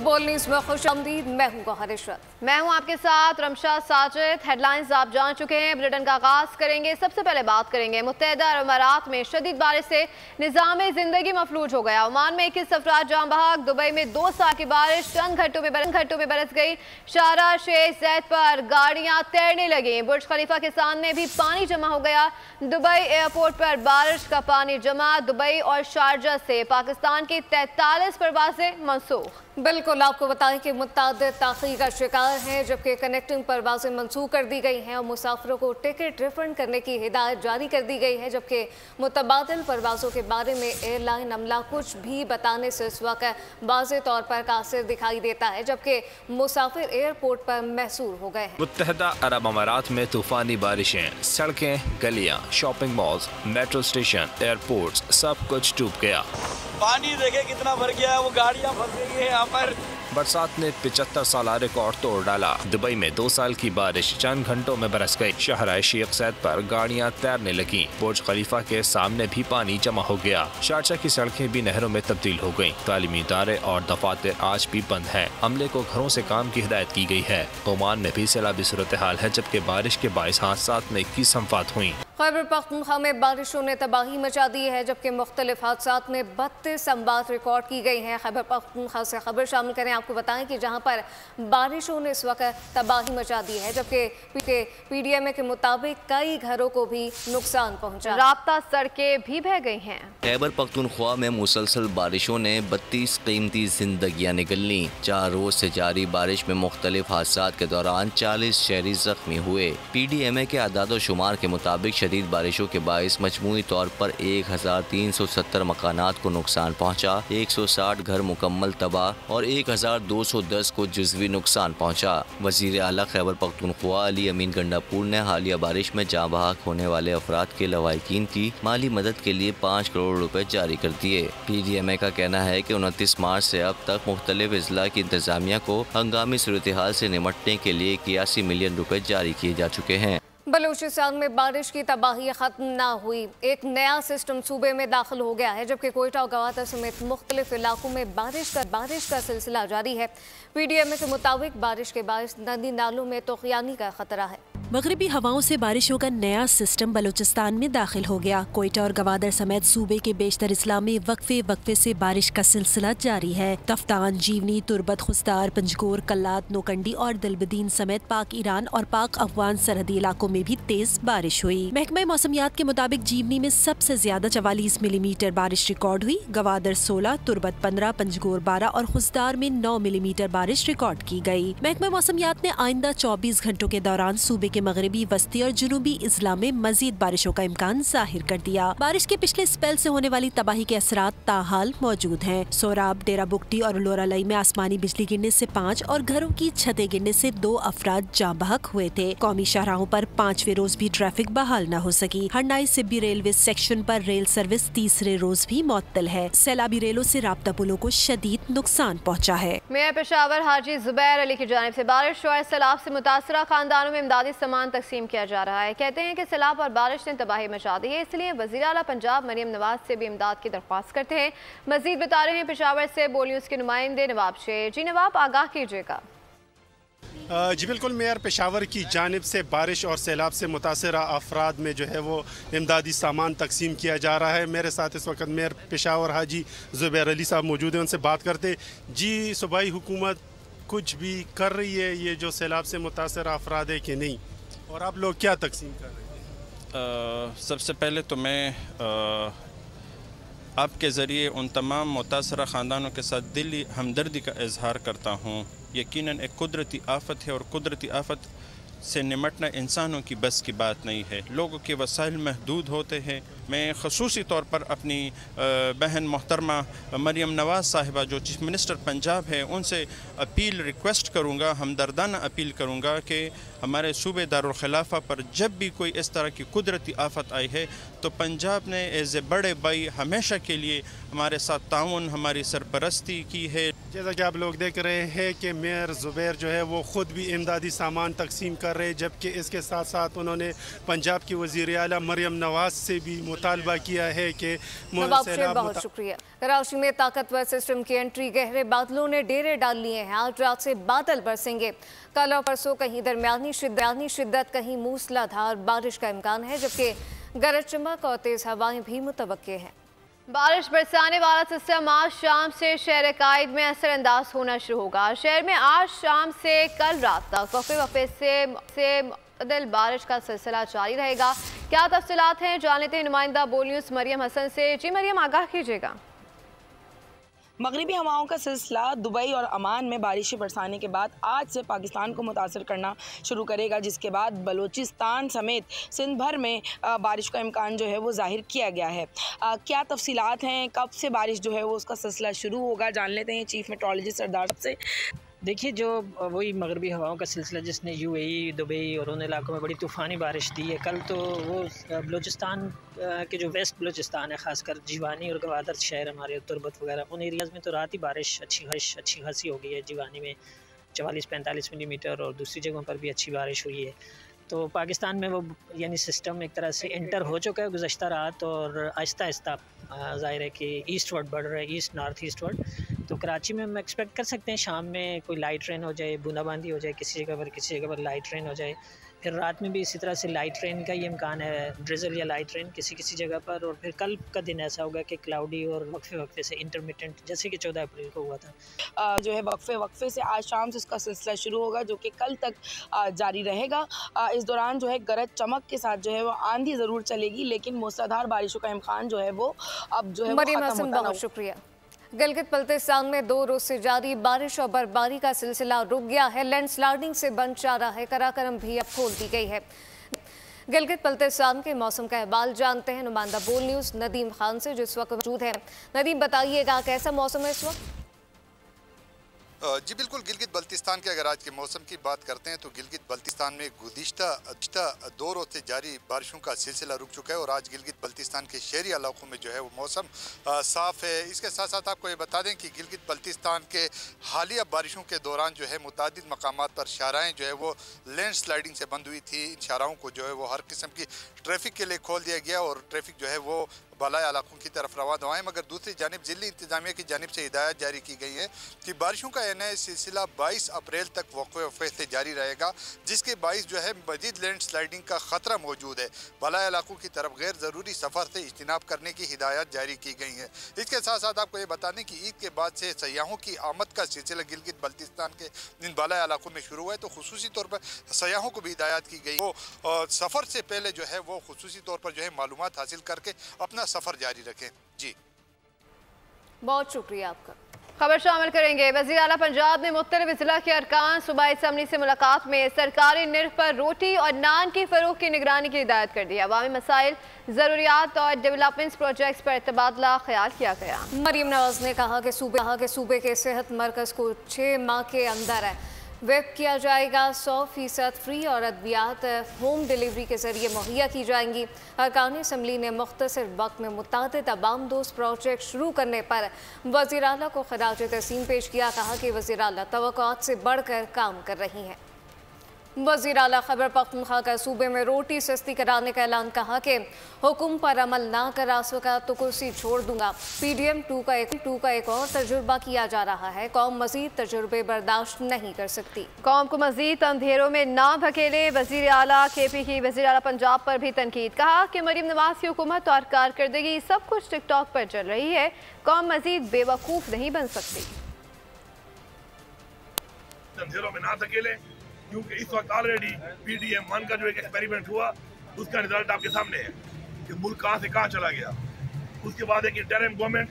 बोल न्यूज़ में खुशामदीद। मैं हूं गौहर इशरत। मैं हूं आपके साथ रमशा साजिद। हेडलाइंस आप जान चुके हैं। बुलेटिन का आगाज करेंगे। सबसे पहले बात करेंगे मुत्तहिदा अरब अमारात में शदीद बारिश से निज़ाम जिंदगी मफलूज हो गया। ओमान में 21 अफराद जान बहक। दुबई में 2 साल की बारिश चंद घंटों में बरस गई। शारजा शेख ज़ैद पर गाड़ियां तैरने लगी। बुर्ज खलीफा के सामने भी पानी जमा हो गया। दुबई एयरपोर्ट पर बारिश का पानी जमा। दुबई और शारजा से पाकिस्तान की 43 परवाजें मनसूख। बिल्कुल, आपको बताएं कि मुतअद्दिद ताख़ीर का शिकार हैं, जबकि कनेक्टिंग परवाजें मनसूख कर दी गई हैं और मुसाफिरों को टिकट रिफंड करने की हिदायत जारी कर दी गई है। जबकि मुतबादिल परवाज़ों के बारे में एयरलाइन अमला कुछ भी बताने से इस वक्त वाज़े तौर पर कासिर दिखाई देता है, जबकि मुसाफिर एयरपोर्ट पर महसूर हो गए हैं। मुत्तहिदा अरब अमारात में तूफ़ानी बारिशें, सड़कें, गलियाँ, shopping malls, metro station, airports सब कुछ डूब गया। पानी देखे कितना भर गया है, वो गाड़ियाँ फंस गई है यहाँ पर। बरसात ने 75 साला रिकॉर्ड तोड़ डाला। दुबई में 2 साल की बारिश चंद घंटों में बरस गई। शारजा शेख ज़ैद पर गाड़ियां तैरने लगी। बुर्ज खलीफा के सामने भी पानी जमा हो गया। शारजा की सड़कें भी नहरों में तब्दील हो गईं। तालीमी इदारे और दफातर आज भी बंद हैं। अमले को घरों से काम की हिदायत की गई है। ओमान में भी सैलाबी सूरत हाल है, जबकि बारिश के बाइस हादसात में 21 हम्फात हुई। खैबर पख्तूनख्वा में बारिशों ने तबाही मचा दी है, जबकि मुख्तलिफ हादसात में 32 अमवात रिकॉर्ड की गई हैं। खैबर पख्तूनख्वा से खबर शामिल करें। आपको बताएं कि जहां पर बारिशों ने इस वक्त तबाही मचा दी है, जबकि PDMA के मुताबिक कई घरों को भी नुकसान पहुंचा। राब्ता सड़कें भी बह गई हैं। खैबर पख्तूनख्वा में मुसलसल बारिशों ने 32 कीमती जिंदगियां निकल लीं। 4 रोज से जारी बारिश में मुख्तलिफ हादसात के दौरान 40 शहरी जख्मी हुए। PDMA के आदाद शुमार के मुताबिक शदीद बारिशों के बाइस मजमूई तौर पर 1370 मकानात को नुकसान पहुँचा। 160 घर मुकम्मल तबाह और 1210 को जुज़वी नुकसान पहुँचा। वज़ीर आला खैबर पख्तूनख्वा अली अमीन गंडापुर ने हालिया बारिश में जाँ बहक होने वाले अफराद के लवाहिकीन की माली मदद के लिए 5 करोड़ रुपए जारी कर दिए। PDMA का कहना है कि 29 मार्च से अब तक मुख्तलिफ अजला की इंतजामिया को हंगामी सूरत हाल से निमटने के लिए 81 मिलियन रुपए जारी किए जा चुके हैं। बलूचिस्तान में बारिश की तबाही खत्म न हुई। एक नया सिस्टम सूबे में दाखिल हो गया है, जबकि कोयटा और गवादर समेत मुख्तलिफ इलाकों में बारिश का सिलसिला जारी है। PDMA के मुताबिक बारिश के बायस नदी नालों में तोग़यानी का खतरा है। मगरबी हवाओं से बारिशों का नया सिस्टम बलूचिस्तान में दाखिल हो गया। कोयटा और गवादर समेत सूबे के बेशतर इस्ला में वक्फे से बारिश का सिलसिला जारी है। तफ्तान, जीवनी, तुरबत, खुस्तार, पंजगोर, कल्लात, नोकंडी और दिलबदीन समेत पाक ईरान और पाक अफगान सरहदी इलाकों में भी तेज बारिश हुई। महकमा मौसमियात के मुताबिक जीवनी में सबसे ज्यादा 44 मिलीमीटर बारिश रिकॉर्ड हुई। गवादर 16, तुरबत 15, पंजगोर 12 और खुस्तार में 9 मिलीमीटर बारिश रिकॉर्ड की गई। महकमा मौसमियात ने आइंदा 24 घंटों के दौरान सूबे के मगरबी, वस्ती और जुनूबी इजला में मजीद बारिशों का इम्कान जाहिर कर दिया। बारिश के पिछले स्पेल से होने वाली तबाही के असरात ताहाल मौजूद हैं। सोराब, डेरा बुगटी और लोरालाई में आसमानी बिजली गिरने से 5 और घरों की छतें गिरने से 2 अफराद जाँ बहक हुए थे। कौमी शाहराहों पर 5वें रोज भी ट्रैफिक बहाल न हो सकी। हंडाई सिब्बी रेलवे सेक्शन पर रेल सर्विस तीसरे रोज भी मुअत्तल है। सैलाबी रेलों से राब्ता पुलों को शदीद नुकसान पहुँचा है। मेयर पेशावर हाजी जुबैर अली की जानिब से बारिश और सैलाब से मुतासरा खानदानों में इमदादी सामान तकसीम किया जा रहा है। कहते हैं कि सैलाब और बारिश ने तबाही मचा दी है, इसलिए वज़ीर आला पंजाब मरियम नवाज से भी इमदाद की दरख्वास्त करते हैं। मजीद बता रहे हैं पेशावर से बोल न्यूज़ के नुमाइंदे नवाब शेर। जी नवाब, आगाह कीजिएगा। जी बिल्कुल, मेयर पेशावर की जानिब से बारिश और सैलाब से मुतासरा अफराद में जो है वो इमदादी सामान तकसीम किया जा रहा है। मेरे साथ इस वक्त मेयर पेशावर हाजी जुबैर अली साहब मौजूद हैं, उनसे बात करते। जी, सूबाई हुकूमत कुछ भी कर रही है ये जो सैलाब से मुतासरा अफराद है कि नहीं, और आप लोग क्या तकसीम कर रहे हैं? सबसे पहले तो मैं आपके ज़रिए उन तमाम मुतासरा ख़ानदानों के साथ दिली हमदर्दी का इजहार करता हूँ। यकीनन एक कुदरती आफत है और कुदरती आफत से निमटना इंसानों की बस की बात नहीं है। लोगों के वसाइल महदूद होते हैं। मैं ख़ुसूसी तौर पर अपनी बहन मोहतरमा मरियम नवाज़ साहिबा जो चीफ़ मिनिस्टर पंजाब है, उनसे अपील रिक्वेस्ट करूँगा, हमदर्दाना अपील करूँगा कि हमारे सूबे दारुल खिलाफा पर जब भी कोई इस तरह की कुदरती आफत आई है तो पंजाब ने एज़ ए बड़े भाई हमेशा के लिए हमारे साथ ताउन, हमारी सरपरस्ती की है। जैसा कि आप लोग देख रहे हैं कि मेयर ज़ुबैर जो है वो ख़ुद भी इमदादी सामान तकसीम कर रहे हैं, जबकि इसके साथ साथ उन्होंने पंजाब की वज़ीर आला मरियम नवाज़ से भी मुतालबा किया है कि बहुत शुक्रिया। कराची में ताकतवर सिस्टम की एंट्री, गहरे बादलों ने डेरे डाल लिए हैं। आज रात से बादल बरसेंगे। कल और परसों कहीं दरमियानी शिद्दत कहीं मूसलाधार बारिश का इम्कान है, जबकि गरज चमक और तेज़ हवाएं भी मुतवक्के हैं। बारिश बरसाने वाला सिस्टम आज शाम से शहर कायद में असरअंदाज होना शुरू होगा। शहर में आज शाम से कल रात तक वक्फे से मुतअद्दिल बारिश का सिलसिला जारी रहेगा। क्या तफसीलात हैं, जान लेते हैं नुमाइंदा बोल न्यूज़ मरियम हसन से। जी मरियम, आगाह कीजिएगा। मगरिबी हवाओं का सिलसिला दुबई और अमान में बारिशें बरसाने के बाद आज से पाकिस्तान को मुतासर करना शुरू करेगा, जिसके बाद बलूचिस्तान समेत सिंध भर में बारिश का इम्कान जो है वो जाहिर किया गया है। क्या तफसीलात हैं, कब से बारिश जो है वो उसका सिलसिला शुरू होगा, जान लेते हैं चीफ मेट्रोलॉजिस्ट सरदार साहब से। देखिए, जो वही मगरबी हवाओं का सिलसिला जिसने यूएई, दुबई और उन इलाकों में बड़ी तूफ़ानी बारिश दी है, कल तो वो बलूचिस्तान के जो वेस्ट बलूचिस्तान है, ख़ासकर जीवानी और गवादर शहर हमारे तुरबत वगैरह, उन एरियाज़ में तो रात ही बारिश अच्छी खासी हो गई है। जीवानी में 44-45 मिलीमीटर और दूसरी जगहों पर भी अच्छी बारिश हुई है। तो पाकिस्तान में वो यानी सिस्टम एक तरह से एंटर हो चुका है गुज़श्ता रात, और आहिस्ता आहिस्ता ज़ाहिर है कि ईस्टवर्ड बढ़ रहा है, ईस्ट नॉर्थ ईस्टवर्ड। तो कराची में हम एक्सपेक्ट कर सकते हैं शाम में कोई लाइट रेन हो जाए, बूंदाबांदी हो जाए किसी जगह पर लाइट रेन हो जाए। फिर रात में भी इसी तरह से लाइट रेन का ही इम्कान है, ड्रिजल या लाइट रेन किसी जगह पर। और फिर कल का दिन ऐसा होगा कि क्लाउडी और वक्फे से इंटरमिटेंट, जैसे कि 14 अप्रैल को हुआ था। जो है वक्फे से आज शाम से उसका सिलसिला शुरू होगा, जो कि कल तक जारी रहेगा। इस दौरान जो है गरज चमक के साथ जो है वो आंधी ज़रूर चलेगी, लेकिन मूसलाधार बारिशों का इम्कान जो है वो अब जो है मरियम हसन, बहुत शुक्रिया। गिलगित बल्तिस्तान में 2 रोज से जारी बारिश और बर्फबारी का सिलसिला रुक गया है। लैंडस्लाइडिंग से बंद जा रहा है, कराकरम भी अब खोल दी गई है। गिलगित बल्तिस्तान के मौसम का अहवाल जानते हैं नुमाइंदा बोल न्यूज़ नदीम खान से, जो इस वक्त मौजूद है। नदीम, बताइएगा कैसा मौसम है इस वक्त? जी बिल्कुल, गिलगित बल्तिस्तान के अगर आज के मौसम की बात करते हैं तो गिलगित बल्तिस्तान में गुज़िश्ता 2 रोज से जारी बारिशों का सिलसिला रुक चुका है, और आज गिलगित बल्तिस्तान के शहरी इलाकों में जो है वो मौसम साफ़ है। इसके साथ साथ आपको ये बता दें कि गिलगित बल्तिस्तान के हालिया बारिशों के दौरान जो है मुतादिद मकामात पर शाहराएँ जो है वो लैंड स्लाइडिंग से बंद हुई थी। इन शाहराओं को जो है वो हर किस्म की ट्रैफिक के लिए खोल दिया गया, और ट्रैफिक जो है वो बालाई इलाकों की तरफ रवाना हुआ है। मगर दूसरी जानिब ज़िली इंतजामिया की जानिब से हिदायत जारी की गई है कि बारिशों का नया सिलसिला 22 अप्रैल तक वक्फे से जारी रहेगा, जिसके बाइस जो है मजीद लैंड स्लाइडिंग का ख़तरा मौजूद है। बालाई इलाकों की तरफ गैर ज़रूरी सफ़र से इज्तिनाब करने की हिदायत जारी की गई है। इसके साथ साथ आपको ये बता दें कि ईद के बाद से सयाहों की आमद का सिलसिला गिलगित बल्तिस्तान के इन बालाई इलाकों में शुरू हुआ है, तो खुसूसी तौर पर सयाहों को भी हिदायत की गई वो सफ़र से पहले जो है वो खुसूसी तौर पर जो है मालूमात हासिल करके अपना सफ़र जारी रखें। जी बहुत शुक्रिया आपका। खबर शामिल करेंगे। वज़ीर आला पंजाब ने मुख्तलिफ ज़िला के अरकान सूबाई असम्बली से मुलाकात में सरकारी निर्ख पर रोटी और नान की फ़रोख्त की निगरानी की हिदायत कर दी। अवामी मसाइल, ज़रूरियात और डेवलपमेंट प्रोजेक्ट्स पर तबादला ख्याल किया गया। मरियम नवाज़ ने कहा कि सूबे के सेहत मरकज़ को 6 माह के अंदर वेब किया जाएगा। 100% फ्री और अद्वियात होम डिलीवरी के जरिए मुहैया की जाएंगी। अरकान असम्बली ने मुख्तसर वक्त में मुतादिद अवाम दोस्त प्रोजेक्ट शुरू करने पर वज़ीर आला को खराज तहसीन पेश किया। कहा कि वज़ीर आला तवक्कुआत से बढ़कर काम कर रही हैं। वज़ीर आला खैबर पख्तूनख्वा का सूबे में रोटी सस्ती कराने का ऐलान। कहा कि हुक्म पर अमल ना करा सका तो कुर्सी छोड़ दूंगा। PDM 2 का एक और तजुर्बा किया जा रहा है। कौम मज़ीद तजुर्बे बर्दाश्त नहीं कर सकती। कौम को मज़ीद अंधेरों में ना धकेले। वज़ीर आला KP की वज़ीर आला पंजाब पर भी तनकीद। कहा कि मरियम नवाज़ की हुकूमत और कारकर्दगी सब कुछ टिकटॉक पर चल रही है। कौम मज़ीद बेवकूफ़ नहीं बन सकती। अंधेरों में ना धकेले, क्योंकि इस वक्त ऑलरेडी PDM 1 का जो एक एक्सपेरिमेंट हुआ उसका रिजल्ट आपके सामने है कि मुल्क कहाँ से कहाँ चला गया। उसके बाद एक इंटरिम गवर्नमेंट,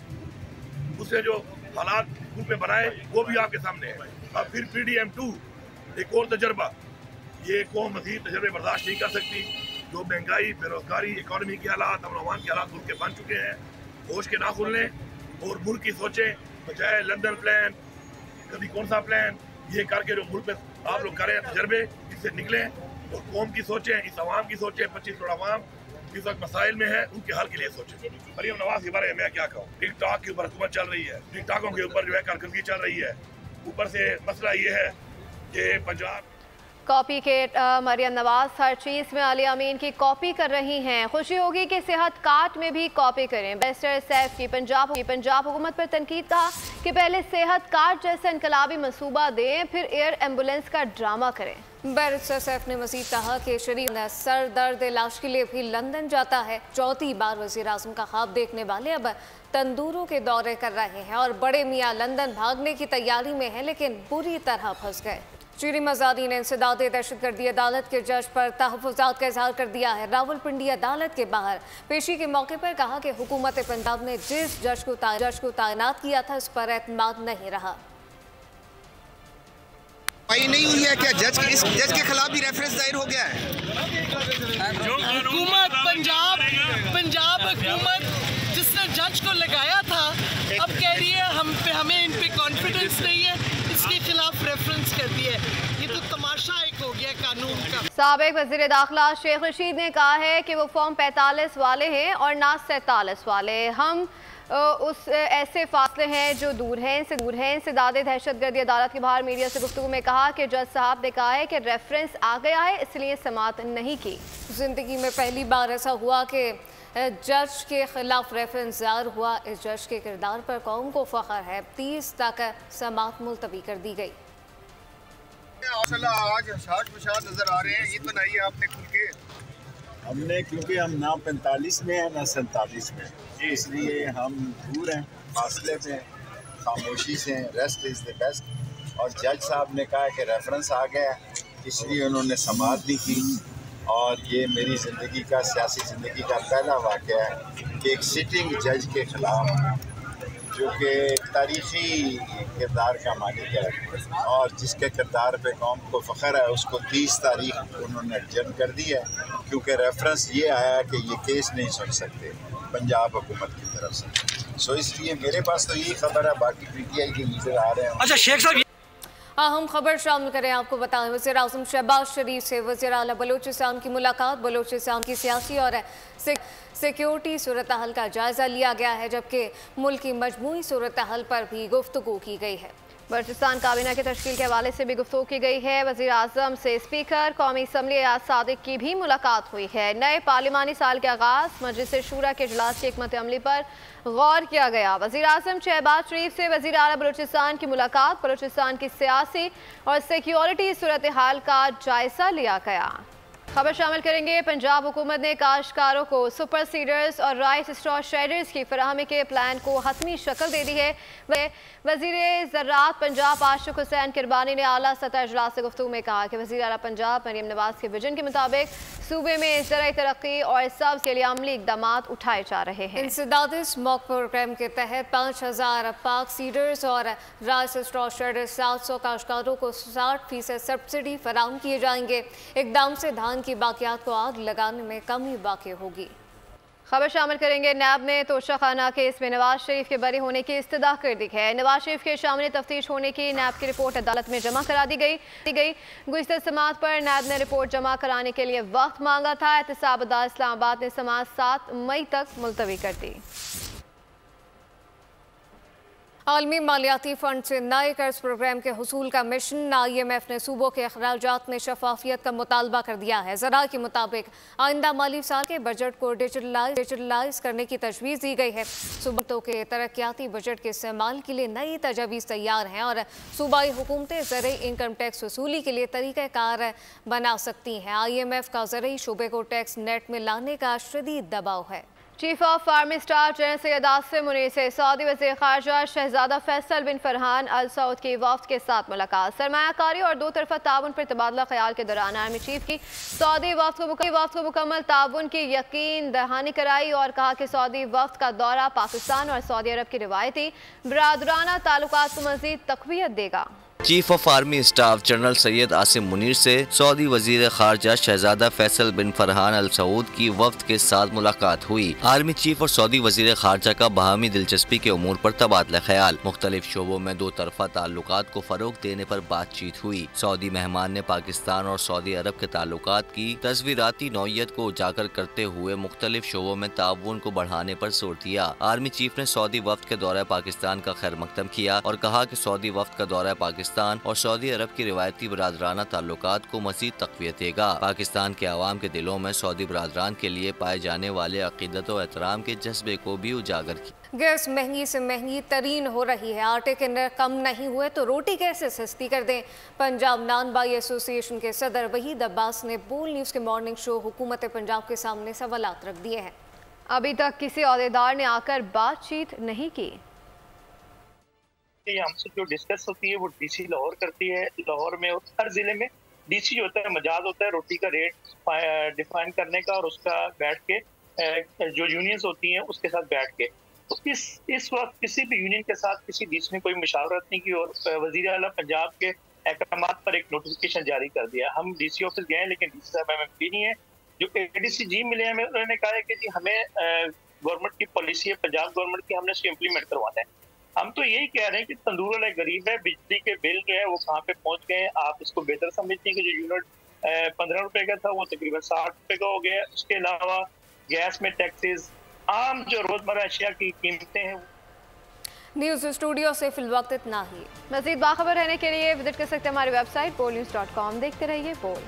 उससे जो हालात मुल्क में बनाए वो भी आपके सामने है। अब फिर PDM 2 एक और तजर्बा। ये कौम मज़ीद तजर्बे बर्दाश्त नहीं कर सकती। जो महंगाई, बेरोजगारी, इकॉनमी के हालात, अमन अमान के हालात मुल्क के बन चुके हैं। होश के ना खुलने और मुल्क की सोचें, बजाय लंदन प्लान, कभी कौन सा प्लान, ये करके जो मुल्क में आप लोग करें तजर्बे, इससे निकलें और कौम की सोचें, इस अवाम की सोचें, 25 करोड़ अवाम इस वक्त मसाइल में है, उनके हल के लिए सोचे। मरियम नवाज के बारे में मैं क्या कहूँ, टिकटॉक के ऊपर हुकूमत चल रही है, टिकटॉकों के ऊपर जो है कारकर्दगी चल रही है। ऊपर से मसला ये है कि पंजाब कॉपी के मरियम नवाज हर चीज़ में आलिया अमीन की कॉपी कर रही हैं। खुशी होगी कि सेहत कार्ड में भी कॉपी करें। बैरिस्टर सैफ की पंजाब हुकूमत पर तनकीद, कहा कि पहले सेहत कार्ड जैसा इनकलाबी मंसूबा दें, फिर एयर एम्बुलेंस का ड्रामा करें। बैरिस्टर सैफ ने मजीद कहा कि शरीफ सर दर्द इलाज के लिए भी लंदन जाता है। चौथी बार वज़ीर आज़म का ख्वाब देखने वाले अब तंदूरों के दौरे कर रहे हैं और बड़े मियाँ लंदन भागने की तैयारी में हैं, लेकिन बुरी तरह फंस गए। चीरी मजादी ने इंसदाद दहशतगर्दी अदालत के जज पर तहफ़्फ़ुज़ात का इज़हार कर दिया है। रावलपिंडी अदालत के बाहर पेशी के मौके पर कहा कि हुकूमत पंजाब ने जिस जज को तैनात किया था, इस पर एतमाद नहीं रहा। नहीं हुई है क्या इस जज के खिलाफ भी रेफरेंस दायर हो गया है? हुकूमत पंजाब हुकूमत जिसने जज को लगाया था, अब कह रही है हमें इन पे कॉन्फिडेंस नहीं है, इसके खिलाफ रेफरेंस कर दिया है। ये तो तमाशा एक हो गया कानून का। साबिक वज़ीर दाखिला शेख रशीद ने कहा है कि वो फॉर्म 45 वाले हैं और ना 47 वाले। हम उस ऐसे फासले हैं जो दूर हैं इंसदाद दहशतगर्दी अदालत के बाहर मीडिया से गुफ्तगू में कहा कि जज साहब ने कहा है कि रेफरेंस आ गया है, इसलिए समाअत नहीं की। जिंदगी में पहली बार ऐसा हुआ कि जज के खिलाफ रेफरेंस जाहिर हुआ। इस जज के किरदार पर कौम को फख्र है। 30 तक समाअत मुलतवी कर दी गई। आज नजर आ रहे हैं, ईद मनाइए आपने खुल के। हमने क्योंकि हम ना 45 में है ना 47 में, इसलिए हम दूर हैं, फासले में, खामोशी से। Rest is the best. और जज साहब ने कहा कि रेफरेंस आ गया, इसलिए उन्होंने समाअत भी की। और ये मेरी ज़िंदगी का, सियासी ज़िंदगी का पहला वाक़या है कि एक सिटिंग जज के ख़िलाफ़, जो कि तारीख़ी किरदार का मालिक है और जिसके किरदार पे कौम को फ़ख्र है, उसको 30 तारीख उन्होंने एडजर्न कर दी है, क्योंकि रेफरेंस ये आया कि ये केस नहीं सुन सकते पंजाब हुकूमत की तरफ से। सो इसलिए मेरे पास तो यही खबर है, बाकी PTI के लीडर आ रहे हैं। अच्छा शेख साहब, अहम खबर शामिल करें आपको बताएं। वज़ीर आज़म शहबाज शरीफ से वज़ीर आला बलूचिस्तान की मुलाकात। बलूचिस्तान की सियासी और सिक्योरिटी सूरत हाल का जायज़ा लिया गया है, जबकि मुल्क की मजमूई सूरत हाल पर भी गुफ्तगू की गई है। बलूचिस्तान काबीना की तश्कील के हवाले से भी गुफ्तगू की गई है। वज़ीर आज़म से स्पीकर कौमी असम्बली एयाज सादिक की भी मुलाकात हुई है। नए पार्लिमानी साल के आगाज़ मजलिस शूरा के इजलास की हिकमत अमली पर गौर किया गया। वज़ीर आज़म शहबाज शरीफ से वज़ीर आला बलूचिस्तान की मुलाकात। बलूचिस्तान की सियासी और सिक्योरिटी सूरत हाल का जायज़ा लिया गया। खबर शामिल करेंगे। पंजाब हुकूमत ने काश्तकारों को सुपर सीडर्स और राइस स्ट्रॉ शेडर्स की फराहमी के प्लान को हतमी शक्ल दे दी है। वज़ीर ज़राअत पंजाब आशिक हुसैन किरबानी ने आला सतह इजलास से गुफ्तगू में कहा कि वज़ीर आला पंजाब मरियम नवाज के विजन के मुताबिक सूबे में ज़राई तरक्की और सब के लिए अमली इकदाम उठाए जा रहे हैं। इंसदाद स्मॉक प्रोग्राम के तहत 5000 पाक सीडर्स और राइस स्ट्रॉ शेडर्स 700 काश्तकारों को 60% सब्सिडी फराहम किए जाएंगे। इकदाम से धान की बाकियात को आग लगाने में कमी वाक़ई होगी। खबर शामिल करेंगे। नैब ने तोशाखाना केस में नवाज शरीफ के बरी होने की इस्तदा कर दी है। नवाज शरीफ के शामिल तफ्तीश होने की नैब की रिपोर्ट अदालत में जमा करा दी गई। गुज़िश्ता समाअत पर नैब ने रिपोर्ट जमा कराने के लिए वक्त मांगा था। एहतसाब अदालत इस्लामाबाद ने समाअत 7 मई तक मुलतवी कर दी। आलमी मालियाती फ़ंड से नए कर्ज प्रोग्राम के हुसूल का मिशन। IMF ने सूबों के अखराजात में शफाफियत का मुतालबा कर दिया है। ज़रा के मुताबिक आइंदा माली साल के बजट को डिजिटलाइज करने की तजवीज़ दी गई है। सूबों के तरक्याती बजट के इस्तेमाल के लिए नई तजावीज़ तैयार हैं और सूबाई हुकूमतें ज़रूरी इनकम टैक्स वसूली के लिए तरीक़ाकार बना सकती हैं। IMF का ज़रूरी शोबे को टैक्स नेट में लाने का शदीद दबाव है। Chief of army staff general Syed Asim Munir से सऊदी वज़ीर ख़ारजा शहजादा फैसल बिन फरहान अल सऊद की वफ़द के साथ मुलाकात। सरमायाकारी और दो तरफ़ा ताउन पर तबादला ख्याल के दौरान आर्मी चीफ की सऊदी वफ़द को मुकम्मल ताउन की यकीन दहानी कराई और कहा कि सऊदी वफ़द का दौरा पाकिस्तान और सऊदी अरब की रिवायती बरादराना ताल्लुकात को मज़ीद तक़वियत देगा। Chief of army staff general Syed Asim Munir से सऊदी वजीर खारजा शहजादा फैसल बिन फरहान अल सऊद की वफ्द के साथ मुलाकात हुई। आर्मी चीफ और सऊदी वजीर खारजा का बाहमी दिलचस्पी के उमूर पर तबादला ख्याल। मुख्तलिफ शोबों में दो तरफा ताल्लुकात को फरोग देने पर बातचीत हुई। सऊदी मेहमान ने पाकिस्तान और सऊदी अरब के ताल्लुकात की तस्वीराती नौयत को उजागर करते हुए मुख्तलिफ शोबों में ताउन को बढ़ाने पर जोर दिया। आर्मी चीफ ने सऊदी वफ्द के दौरे पाकिस्तान का खैर मकदम किया और कहा कि सऊदी वफ्द का दौरा पाकिस्तान और सऊदी अरब की रिवायती बरादराना ताल्लुकात को मज़ीद तक़वियत देगा। पाकिस्तान के अवाम के दिलों में सऊदी बरादरान के लिए पाए जाने वाले अक़ीदत और एहतराम के जज्बे को भी उजागर किया। गैस महंगी से महंगी तरीन हो रही है, आटे के नर कम नहीं हुए तो रोटी कैसे सस्ती कर दें। पंजाब नान बाई एसोसिएशन के सदर वहीद अब्बास ने बोल न्यूज़ के मॉर्निंग शो हुकूमत पंजाब के सामने सवालात रख दिए हैं। अभी तक किसी अहदेदार ने आकर बातचीत नहीं की। हमसे जो डिस्कस होती है वो डीसी लाहौर करती है। लाहौर में हर जिले में डीसी जो होता है मजाज होता है रोटी का रेट डिफाइन करने का और उसका बैठ के जो यूनियंस होती हैं उसके साथ बैठ के तो इस वक्त किसी भी यूनियन के साथ किसी डीसी ने कोई मुशावरत नहीं की और वजीर आला पंजाब के अहकामात पर एक नोटिफिकेशन जारी कर दिया। हम डीसी ऑफिस गए लेकिन डीसी साहब हमें मिली नहीं है। जो एडीसी जी मिले हमें, उन्होंने कहा है कि जी हमें गवर्नमेंट की पॉलिसी है, पंजाब गवर्नमेंट की, हमने उसको इम्प्लीमेंट करवाना है। हम तो यही कह रहे हैं कि तंदूर वाला गरीब है, बिजली के बिल जो है वो कहाँ पे पहुंच गए। आप इसको बेहतर समझते हैं कि जो यूनिट 15 रुपए का था वो तकरीबन 60 रुपए का हो गया। उसके अलावा गैस में टैक्सेस, आम जो रोजमर्रा अशिया की कीमतें हैं। न्यूज़ स्टूडियो से फिलवक्त इतना ही। मज़ीद बाखबर रहने के लिए विजिट कर सकते हैं हमारी वेबसाइट polnews.com। देखते रहिए पोल।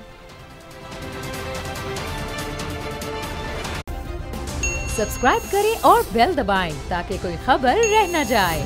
सब्सक्राइब करें और बेल दबाएं ताकि कोई खबर रह न जाए।